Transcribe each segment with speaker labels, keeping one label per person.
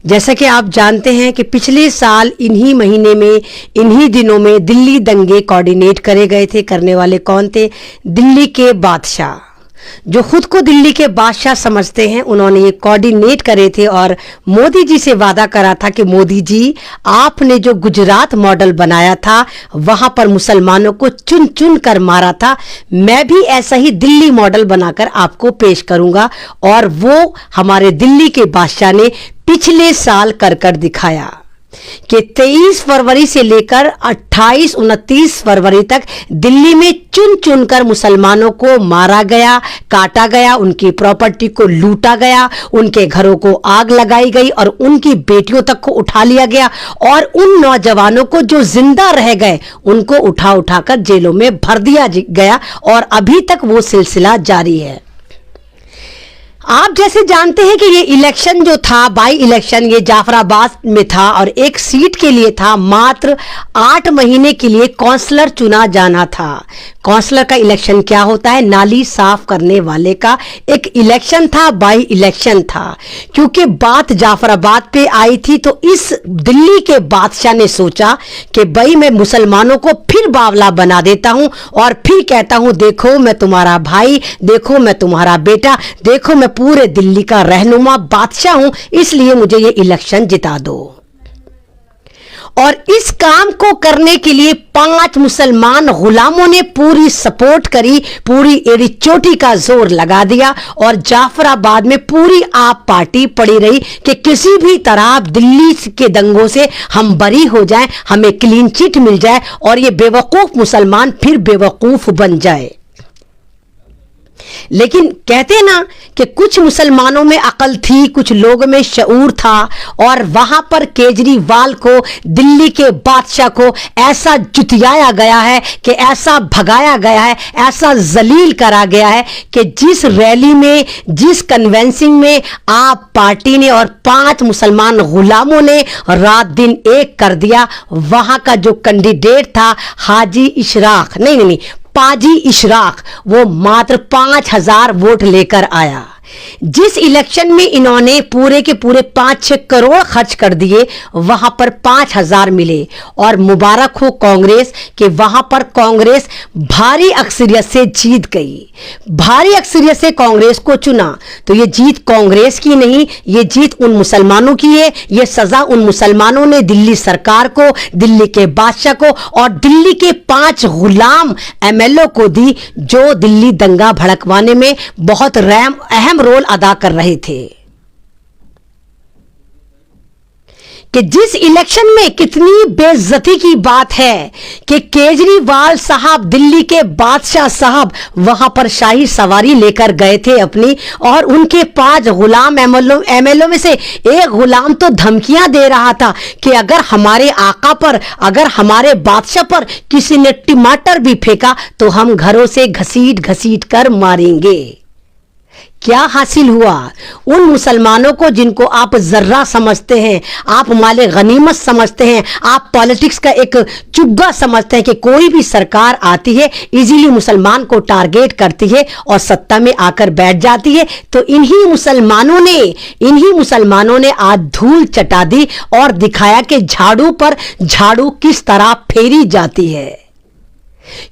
Speaker 1: जैसा कि आप जानते हैं कि पिछले साल इन्हीं महीने में, इन्हीं दिनों में दिल्ली दंगे कोऑर्डिनेट करे गए थे। करने वाले कौन थे? दिल्ली के बादशाह, जो खुद को दिल्ली के बादशाह समझते हैं, उन्होंने ये कोऑर्डिनेट करे थे और मोदी जी से वादा करा था कि मोदी जी, आपने जो गुजरात मॉडल बनाया था वहां पर मुसलमानों को चुन चुन कर मारा था, मैं भी ऐसा ही दिल्ली मॉडल बनाकर आपको पेश करूंगा। और वो हमारे दिल्ली के बादशाह ने पिछले साल कर दिखाया कि 23 फरवरी से लेकर 28-29 फरवरी तक दिल्ली में चुन चुनकर मुसलमानों को मारा गया, काटा गया, उनकी प्रॉपर्टी को लूटा गया, उनके घरों को आग लगाई गई और उनकी बेटियों तक को उठा लिया गया। और उन नौजवानों को जो जिंदा रह गए उनको उठा उठाकर जेलों में भर दिया गया और अभी तक वो सिलसिला जारी है। आप जैसे जानते हैं कि ये इलेक्शन जो था, बाई इलेक्शन, ये जाफराबाद में था और एक सीट के लिए था। मात्र 8 महीने के लिए काउंसलर चुना जाना था। काउंसलर का इलेक्शन क्या होता है? नाली साफ करने वाले का एक इलेक्शन था, बाई इलेक्शन था। क्योंकि बात जाफराबाद पे आई थी तो इस दिल्ली के बादशाह ने सोचा कि भाई मैं मुसलमानों को फिर बावला बना देता हूं और फिर कहता हूं, देखो मैं तुम्हारा भाई, देखो मैं तुम्हारा बेटा, देखो मैं पूरे दिल्ली का रहनुमा बादशाह हूं, इसलिए मुझे ये इलेक्शन जिता दो। और इस काम को करने के लिए 5 मुसलमान गुलामों ने पूरी सपोर्ट करी, पूरी एड़ी चोटी का जोर लगा दिया और जाफराबाद में पूरी आप पार्टी पड़ी रही कि किसी भी तरह दिल्ली के दंगों से हम बरी हो जाएं, हमें क्लीन चिट मिल जाए और ये बेवकूफ मुसलमान फिर बेवकूफ बन जाए। लेकिन कहते हैं ना कि कुछ मुसलमानों में अकल थी, कुछ लोगों में शऊर था और वहां पर केजरीवाल को, दिल्ली के बादशाह को ऐसा जुतियाया गया है कि ऐसा भगाया गया है, ऐसा जलील करा गया है कि जिस रैली में, जिस कन्वेंसिंग में आप पार्टी ने और 5 मुसलमान गुलामों ने रात दिन एक कर दिया, वहां का जो कैंडिडेट था हाजी इशराक, नहीं, पाजी इशराक, वो मात्र 5000 वोट लेकर आया। जिस इलेक्शन में इन्होंने पूरे के पूरे 5-6 करोड़ खर्च कर दिए, वहां पर 5000 मिले। और मुबारक हो कांग्रेस कि वहां पर कांग्रेस भारी अक्सरियत से जीत गई, भारी अक्सरियत से कांग्रेस को चुना। तो ये जीत कांग्रेस की नहीं, ये जीत उन मुसलमानों की है। ये सजा उन मुसलमानों ने दिल्ली सरकार को, दिल्ली के बादशाह को और दिल्ली के 5 गुलाम एमएलए को दी, जो दिल्ली दंगा भड़कवाने में बहुत अहम रोल अदा कर रहे थे। कि जिस इलेक्शन में कितनी बेइज्जती की बात है कि केजरीवाल साहब, दिल्ली के बादशाह साहब वहां पर शाही सवारी लेकर गए थे अपनी, और उनके 5 गुलाम एमएलए में से एक गुलाम तो धमकियां दे रहा था कि अगर हमारे आका पर, अगर हमारे बादशाह पर किसी ने टमाटर भी फेंका तो हम घरों से घसीट घसीट कर मारेंगे। क्या हासिल हुआ? उन मुसलमानों को जिनको आप जर्रा समझते हैं, आप माले गनीमत समझते हैं, आप पॉलिटिक्स का एक चुग्गा समझते हैं कि कोई भी सरकार आती है इजीली मुसलमान को टारगेट करती है और सत्ता में आकर बैठ जाती है, तो इन्हीं मुसलमानों ने आज धूल चटा दी और दिखाया कि झाड़ू पर झाड़ू किस तरह फेरी जाती है।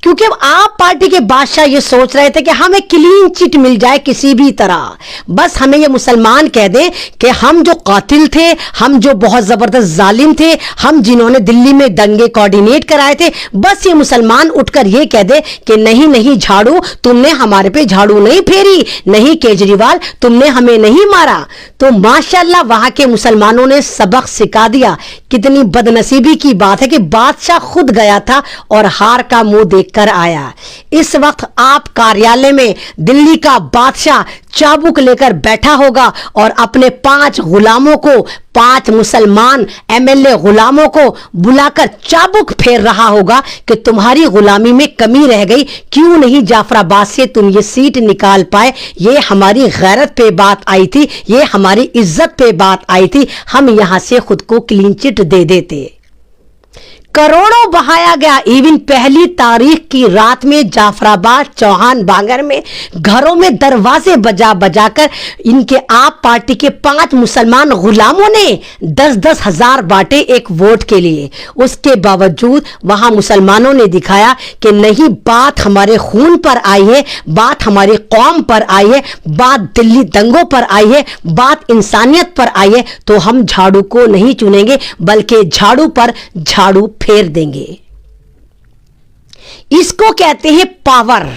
Speaker 1: क्योंकि अब आप पार्टी के बादशाह ये सोच रहे थे कि हमें क्लीन चिट मिल जाए किसी भी तरह, बस हमें ये मुसलमान कह दें कि हम जो कातिल थे, हम जो बहुत जबरदस्त जालिम थे, हम जिन्होंने दिल्ली में दंगे कोऑर्डिनेट कराए थे, बस ये मुसलमान उठकर ये कह दे कि नहीं झाड़ू, तुमने हमारे पे झाड़ू नहीं फेरी, नहीं केजरीवाल, तुमने हमें नहीं मारा। तो माशाल्लाह वहां के मुसलमानों ने सबक सिखा दिया। कितनी बदनसीबी की बात है कि बादशाह खुद गया था और हार का मुंह देखकर आया। इस वक्त आप कार्यालय में दिल्ली का बादशाह चाबुक लेकर बैठा होगा और अपने 5 गुलामों को, 5 मुसलमान एमएलए गुलामों को बुलाकर चाबुक फेर रहा होगा कि तुम्हारी गुलामी में कमी रह गई, क्यों नहीं जाफराबाद से तुम ये सीट निकाल पाए, ये हमारी गैरत पे बात आई थी, ये हमारी इज्जत पे बात आई थी, हम यहां से खुद को क्लीन चिट दे देते। करोड़ों बहाया गया। इवन पहली तारीख की रात में जाफराबाद चौहान बांगर में घरों में दरवाजे बजा बजाकर इनके आप पार्टी के 5 मुसलमान गुलामों ने 10-10 हजार बांटे एक वोट के लिए। उसके बावजूद वहां मुसलमानों ने दिखाया कि नहीं, बात हमारे खून पर आई है, बात हमारी कौम पर आई है, बात दिल्ली दंगों पर आई है, बात इंसानियत पर आई है, तो हम झाड़ू को नहीं चुनेंगे बल्कि झाड़ू पर झाड़ू फेर देंगे। इसको कहते हैं पावर,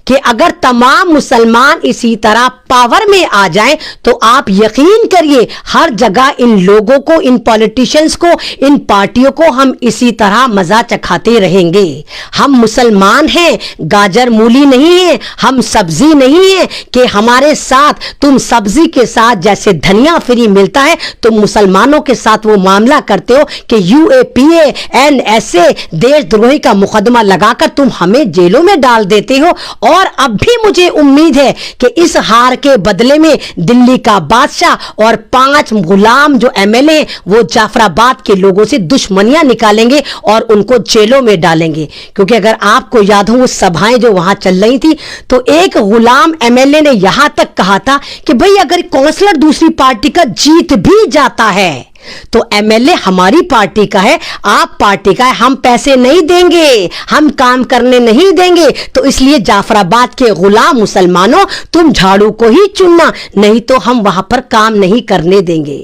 Speaker 1: कि अगर तमाम मुसलमान इसी तरह पावर में आ जाएं तो आप यकीन करिए हर जगह इन लोगों को, इन पॉलिटिशियंस को, इन पार्टियों को हम इसी तरह मजा चखाते रहेंगे। हम मुसलमान हैं, गाजर मूली नहीं है, हम सब्जी नहीं है कि हमारे साथ तुम सब्जी के साथ जैसे धनिया फ्री मिलता है तुम मुसलमानों के साथ वो मामला करते हो कि UAPA NSA देशद्रोही का मुकदमा लगाकर तुम हमें जेलों में डाल देते हो। और अब भी मुझे उम्मीद है कि इस हार के बदले में दिल्ली का बादशाह और 5 गुलाम जो MLA वो जाफराबाद के लोगों से दुश्मनियां निकालेंगे और उनको जेलों में डालेंगे। क्योंकि अगर आपको याद हो वो सभाएं जो वहां चल रही थी तो एक गुलाम MLA ने यहां तक कहा था कि भाई अगर काउंसलर दूसरी पार्टी का जीत भी जाता है तो MLA हमारी पार्टी का है, आप पार्टी का है, हम पैसे नहीं देंगे, हम काम करने नहीं देंगे, तो इसलिए जाफराबाद के गुलाम मुसलमानों तुम झाड़ू को ही चुनना, नहीं तो हम वहां पर काम नहीं करने देंगे।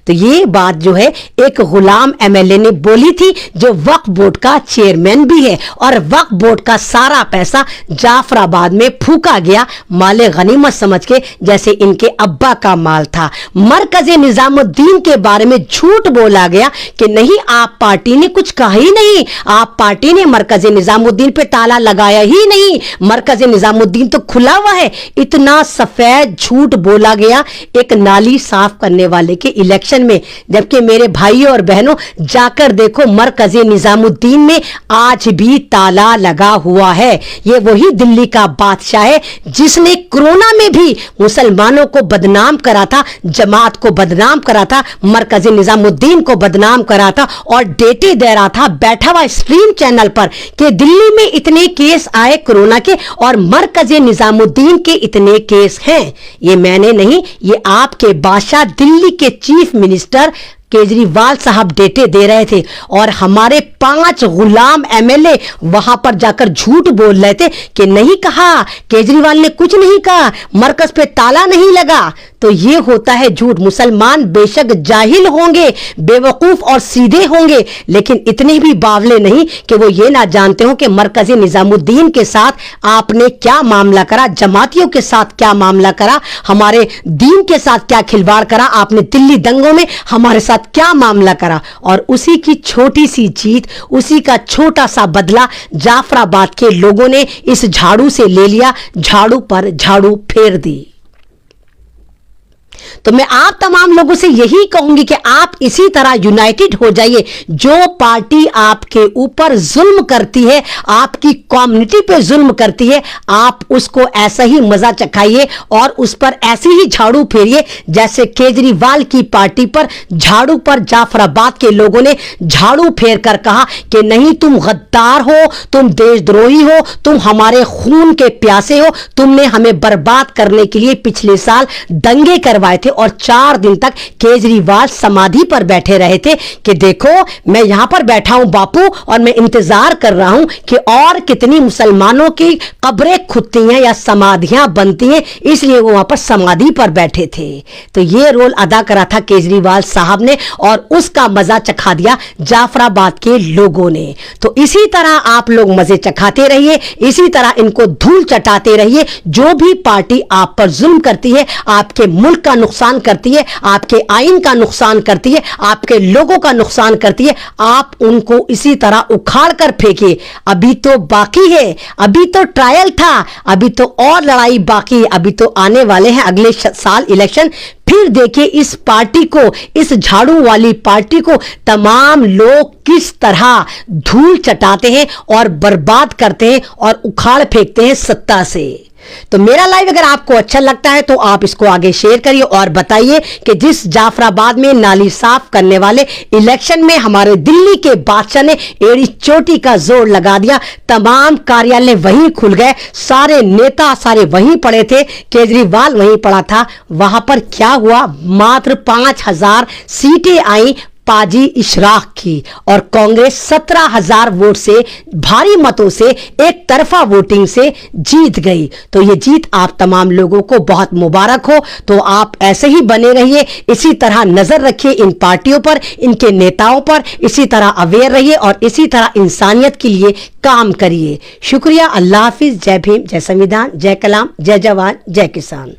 Speaker 1: तो ये बात जो है एक गुलाम MLA ने बोली थी जो वक्फ बोर्ड का चेयरमैन भी है, और वक्फ बोर्ड का सारा पैसा जाफराबाद में फूका गया माले गनीमत समझ के, जैसे इनके अब्बा का माल था। मरकज़े निजामुद्दीन के बारे में झूठ बोला गया कि नहीं, आप पार्टी ने कुछ कहा ही नहीं, आप पार्टी ने मरकज़े निजामुद्दीन पे ताला लगाया ही नहीं, मरकज़े निजामुद्दीन तो खुला हुआ है। इतना सफेद झूठ बोला गया एक नाली साफ करने वाले के इलेक्शन में। जबकि मेरे भाइयों और बहनों जाकर देखो मरकज़े निजामुद्दीन में आज भी ताला लगा हुआ है। ये वही दिल्ली का बादशाह है जिसने कोरोना में भी मुसलमानों को बदनाम करा था, जमात को बदनाम करा था, मरकज़े निजामुद्दीन को बदनाम करा था और डेटे दे रहा था बैठा हुआ स्ट्रीम चैनल पर कि दिल्ली में इतने केस आए कोरोना के और मरकज़े निजामुद्दीन के इतने केस हैं। ये मैंने नहीं, ये आपके बादशाह दिल्ली के चीफ मिनिस्टर केजरीवाल साहब डेटे दे रहे थे और हमारे 5 गुलाम MLA वहां पर जाकर झूठ बोल रहे थे कि नहीं कहा, केजरीवाल ने कुछ नहीं कहा, मरकज पे ताला नहीं लगा। तो ये होता है झूठ। मुसलमान बेशक जाहिल होंगे, बेवकूफ और सीधे होंगे, लेकिन इतने भी बावले नहीं कि वो ये ना जानते हो कि मरकज़े निजामुद्दीन के साथ आपने क्या मामला करा, जमातियों के साथ क्या मामला करा, हमारे दीन के साथ क्या खिलवाड़ करा, आपने दिल्ली दंगों में हमारे साथ क्या मामला करा। और उसी की छोटी सी जीत, उसी का छोटा सा बदला जाफराबाद के लोगों ने इस झाड़ू से ले लिया, झाड़ू पर झाड़ू फेर दी। तो मैं आप तमाम लोगों से यही कहूंगी कि आप इसी तरह यूनाइटेड हो जाइए। जो पार्टी आपके ऊपर जुल्म करती है, आपकी कम्युनिटी पे जुल्म करती है, आप उसको ऐसा ही मजा चखाइए और उस पर ऐसे ही झाड़ू फेरिए जैसे केजरीवाल की पार्टी पर झाड़ू पर जाफराबाद के लोगों ने झाड़ू फेर कर कहा कि नहीं, तुम गद्दार हो, तुम देशद्रोही हो, तुम हमारे खून के प्यासे हो, तुमने हमें बर्बाद करने के लिए पिछले साल दंगे करवाए थे। और 4 दिन तक केजरीवाल समाधि पर बैठे रहे थे कि देखो मैं यहां पर बैठा हूं बापू और मैं इंतजार कर रहा हूं कि और कितनी मुसलमानों की कब्रें खुदती हैं या समाधियां बनती हैं, इसलिए वो वहां पर समाधि पर बैठे थे। तो ये रोल अदा करा था केजरीवाल साहब ने और उसका मजा चखा दिया जाफराबाद के लोगों ने। तो इसी तरह आप लोग मजे चखाते रहिए, इसी तरह इनको धूल चटाते रहिए। जो भी पार्टी आप पर जुल्म करती है, आपके मुल्क का नुकसान करती है, आपके आइन का नुकसान करती है, आपके लोगों का नुकसान करती है, आप उनको इसी तरह उखाड़ कर फेंकिए। अभी तो बाकी है, अभी तो ट्रायल था, अभी तो और लड़ाई बाकी है, अभी तो आने वाले हैं अगले साल इलेक्शन। फिर देखिए इस पार्टी को, इस झाड़ू वाली पार्टी को तमाम लोग किस तरह धूल चटाते हैं और बर्बाद करते हैं और उखाड़ फेंकते हैं सत्ता से। तो मेरा लाइव अगर आपको अच्छा लगता है तो आप इसको आगे शेयर करिए और बताइए कि जिस जाफराबाद में नाली साफ करने वाले इलेक्शन में हमारे दिल्ली के बादशाह ने एड़ी चोटी का जोर लगा दिया, तमाम कार्यालय वहीं खुल गए, सारे नेता सारे वहीं पड़े थे, केजरीवाल वहीं पड़ा था। वहां पर क्या हुआ, मात्र 5,000 सीटें आई पाजी इशराक की और कांग्रेस 17,000 वोट से, भारी मतों से, एक तरफा वोटिंग से जीत गई। तो ये जीत आप तमाम लोगों को बहुत मुबारक हो। तो आप ऐसे ही बने रहिए, इसी तरह नजर रखिए इन पार्टियों पर, इनके नेताओं पर, इसी तरह अवेयर रहिए और इसी तरह इंसानियत के लिए काम करिए। शुक्रिया, अल्लाह हाफिज, जय भीम, जय संविधान, जय कलाम, जय जवान, जय किसान।